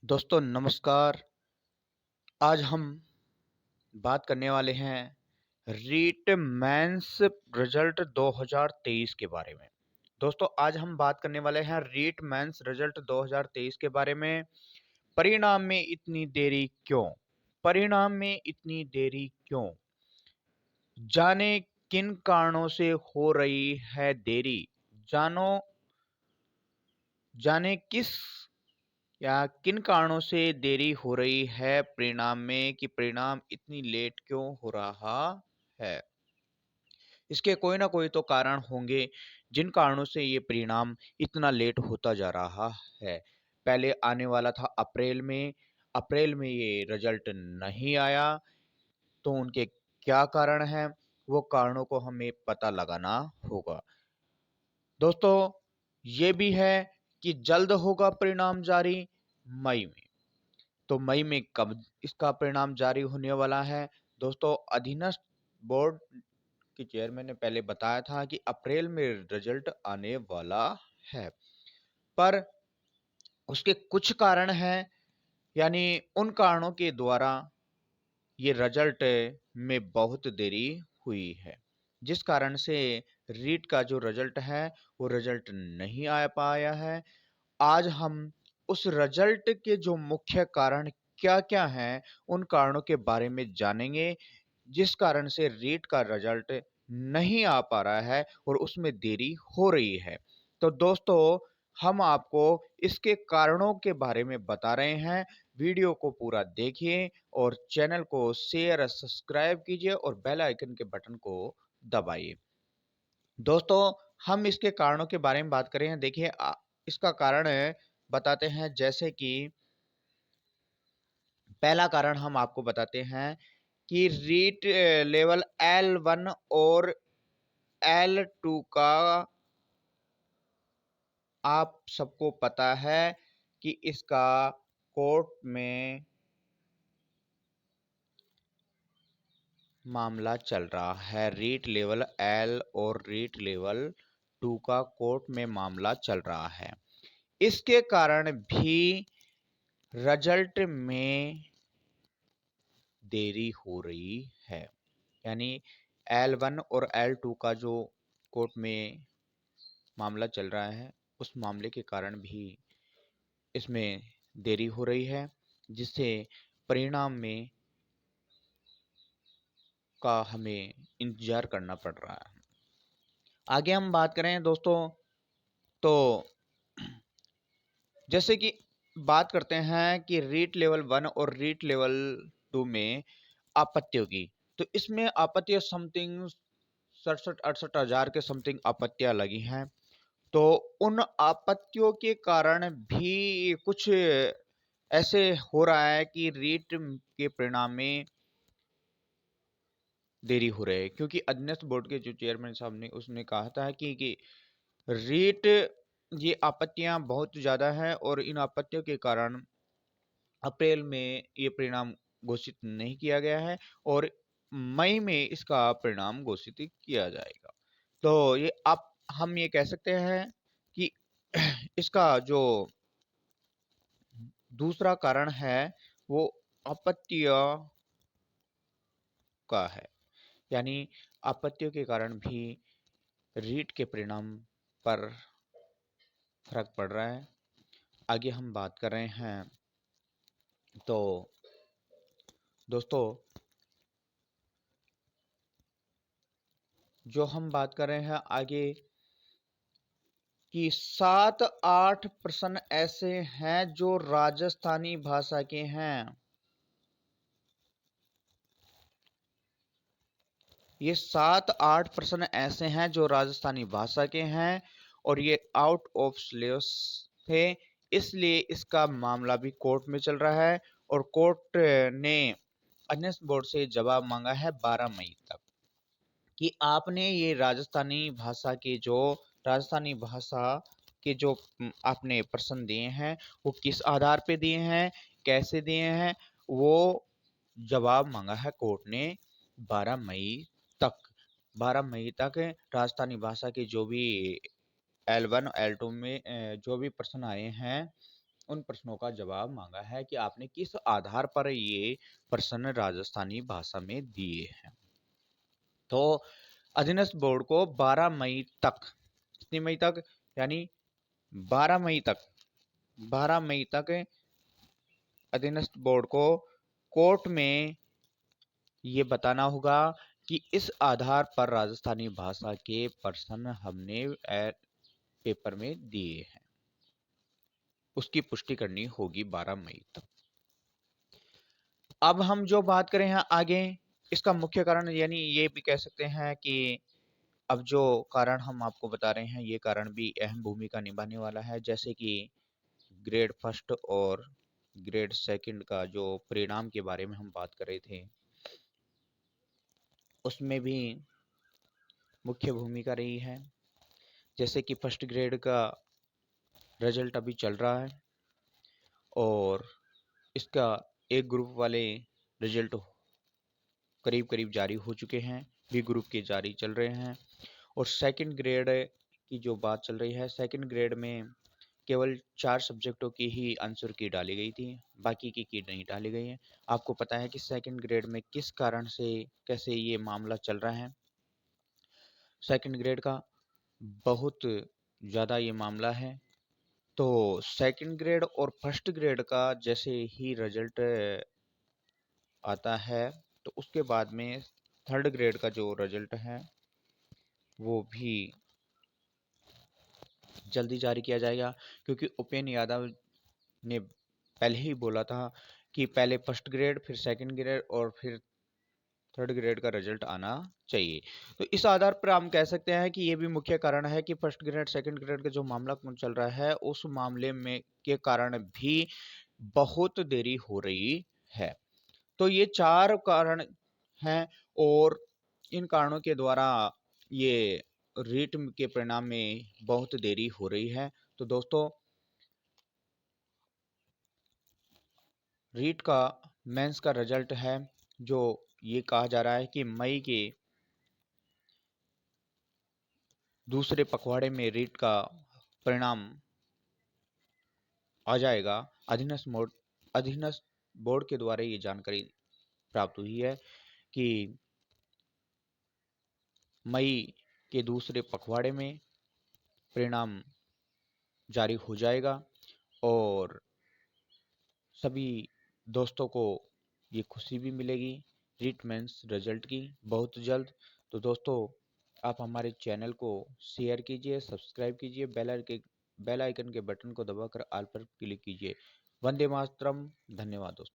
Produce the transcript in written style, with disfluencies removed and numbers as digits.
दोस्तों नमस्कार। आज हम बात करने वाले हैं रीट मेंस रिजल्ट 2023 के बारे में। दोस्तों आज हम बात करने वाले हैं रीट मेंस रिजल्ट 2023 के बारे में। परिणाम में इतनी देरी क्यों? परिणाम में इतनी देरी क्यों? जाने किन कारणों से हो रही है देरी। जानो जाने किस या किन कारणों से देरी हो रही है परिणाम में कि परिणाम इतनी लेट क्यों हो रहा है। इसके कोई ना कोई तो कारण होंगे जिन कारणों से ये परिणाम इतना लेट होता जा रहा है। पहले आने वाला था अप्रैल में ये रिजल्ट नहीं आया, तो उनके क्या कारण हैं, वो कारणों को हमें पता लगाना होगा। दोस्तों ये भी है कि जल्द होगा परिणाम जारी मई में। तो मई में कब इसका परिणाम जारी होने वाला है? दोस्तों अधीनस्थ बोर्ड के चेयरमैन ने पहले बताया था कि अप्रैल में रिजल्ट आने वाला है, पर उसके कुछ कारण हैं, यानी उन कारणों के द्वारा ये रिजल्ट में बहुत देरी हुई है, जिस कारण से रीट का जो रिजल्ट है वो रिजल्ट नहीं आ पाया है। आज हम उस रिजल्ट के जो मुख्य कारण क्या-क्या हैं, उन कारणों के बारे में जानेंगे, जिस कारण से रीट का रिजल्ट नहीं आ पा रहा है और उसमें देरी हो रही है। तो दोस्तों, हम आपको इसके कारणों के बारे में बता रहे हैं। वीडियो को पूरा देखिए और चैनल को शेयर और सब्सक्राइब कीजिए और बेल आइकन के बटन को दबाइए। दोस्तों, हम इसके कारणों के बारे में बात करें, देखिए इसका कारण बताते हैं, जैसे कि पहला कारण हम आपको बताते हैं कि रीट लेवल L1 और L2 का आप सबको पता है कि इसका कोर्ट में मामला चल रहा है। रीट लेवल L और रीट लेवल 2 का कोर्ट में मामला चल रहा है। इसके कारण भी रिजल्ट में देरी हो रही है, यानी L1 और L2 का जो कोर्ट में मामला चल रहा है, उस मामले के कारण भी इसमें देरी हो रही है, जिससे परिणाम में का हमें इंतजार करना पड़ रहा है। आगे हम बात करें दोस्तों, तो जैसे कि बात करते हैं कि रीट लेवल 1 और रीट लेवल 2 में आपत्तियों की, तो इसमें आपत्तियां समथिंग 67-68 हजार के समथिंग आपत्तियां लगी हैं। तो उन आपत्तियों के कारण भी कुछ ऐसे हो रहा है कि रीट के परिणाम में देरी हो रही है, क्योंकि अध्ययन बोर्ड के जो चेयरमैन साहब ने उसने कहा था कि रीट ये आपत्तियां बहुत ज़्यादा हैं और इन आपत्तियों के कारण अप्रैल में ये परिणाम घोषित नहीं किया गया है और मई में इसका परिणाम घोषित किया जाएगा। तो ये आप हम ये कह सकते हैं कि इसका जो दूसरा कारण है वो आपत्तियों का है, यानी आपत्तियों के कारण भी रीट के परिणाम पर फर्क पड़ रहा है। आगे हम बात कर रहे हैं, तो दोस्तों जो हम बात कर रहे हैं आगे कि 7-8 प्रश्न ऐसे हैं जो राजस्थानी भाषा के हैं। ये 7-8 प्रश्न ऐसे हैं जो राजस्थानी भाषा के हैं और ये आउट ऑफ सिलेबस थे, इसलिए इसका मामला भी कोर्ट में चल रहा है और कोर्ट ने अध्ययन बोर्ड से जवाब मांगा है 12 मई तक कि आपने ये राजस्थानी भाषा के जो आपने प्रश्न दिए हैं वो किस आधार पे दिए हैं, कैसे दिए हैं, वो जवाब मांगा है कोर्ट ने 12 मई तक। 12 मई तक राजस्थानी भाषा के जो भी L1 L2 में जो भी प्रश्न आए हैं उन प्रश्नों का जवाब मांगा है कि आपने किस आधार पर ये प्रश्न राजस्थानी भाषा में दिए हैं। तो अधीनस्थ बोर्ड को 12 मई तक, कितनी मई तक, यानी 12 मई तक, 12 मई तक अधीनस्थ बोर्ड को कोर्ट में ये बताना होगा कि इस आधार पर राजस्थानी भाषा के प्रश्न हमने पेपर में दिए हैं, उसकी पुष्टि करनी होगी 12 मई तक। अब हम जो बात करें हैं आगे, इसका मुख्य कारण, यानी ये भी कह सकते हैं कि अब जो कारण हम आपको बता रहे हैं, ये कारण भी अहम भूमिका निभाने वाला है। जैसे कि ग्रेड फर्स्ट और ग्रेड सेकंड का जो परिणाम के बारे में हम बात कर रहे थे, उसमें भी मुख्य भूमिका रही है। जैसे कि फर्स्ट ग्रेड का रिजल्ट अभी चल रहा है और इसका एक ग्रुप वाले रिजल्ट करीब करीब जारी हो चुके हैं, बी ग्रुप के जारी चल रहे हैं। और सेकंड ग्रेड की जो बात चल रही है, सेकंड ग्रेड में केवल 4 सब्जेक्टों की ही आंसर की डाली गई थी, बाकी की नहीं डाली गई है। आपको पता है कि सेकंड ग्रेड में किस कारण से, कैसे ये मामला चल रहा है। सेकंड ग्रेड का बहुत ज़्यादा ये मामला है। तो सेकंड ग्रेड और फर्स्ट ग्रेड का जैसे ही रिजल्ट आता है, तो उसके बाद में थर्ड ग्रेड का जो रिजल्ट है वो भी जल्दी जारी किया जाएगा। क्योंकि उपेंद्र यादव ने पहले ही बोला था कि पहले फर्स्ट ग्रेड, फिर सेकंड ग्रेड और फिर थर्ड ग्रेड का रिजल्ट आना चाहिए। तो इस आधार पर हम कह सकते हैं कि ये भी मुख्य कारण है कि फर्स्ट ग्रेड सेकंड ग्रेड का जो मामला चल रहा है, उस मामले में के कारण भी बहुत देरी हो रही है। तो ये 4 कारण हैं और इन कारणों के द्वारा ये रीट के परिणाम में बहुत देरी हो रही है। तो दोस्तों, रीट का मेंस का रिजल्ट है, जो ये कहा जा रहा है कि मई के दूसरे पखवाड़े में रीट का परिणाम आ जाएगा। अधीनस्थ बोर्ड के द्वारा ये जानकारी प्राप्त हुई है कि मई के दूसरे पखवाड़े में परिणाम जारी हो जाएगा और सभी दोस्तों को ये खुशी भी मिलेगी रीट मेंस रिजल्ट की बहुत जल्द। तो दोस्तों, आप हमारे चैनल को शेयर कीजिए, सब्सक्राइब कीजिए, बेल आइकन के बटन को दबाकर ऑल पर क्लिक कीजिए। वंदे मातरम। धन्यवाद दोस्तों।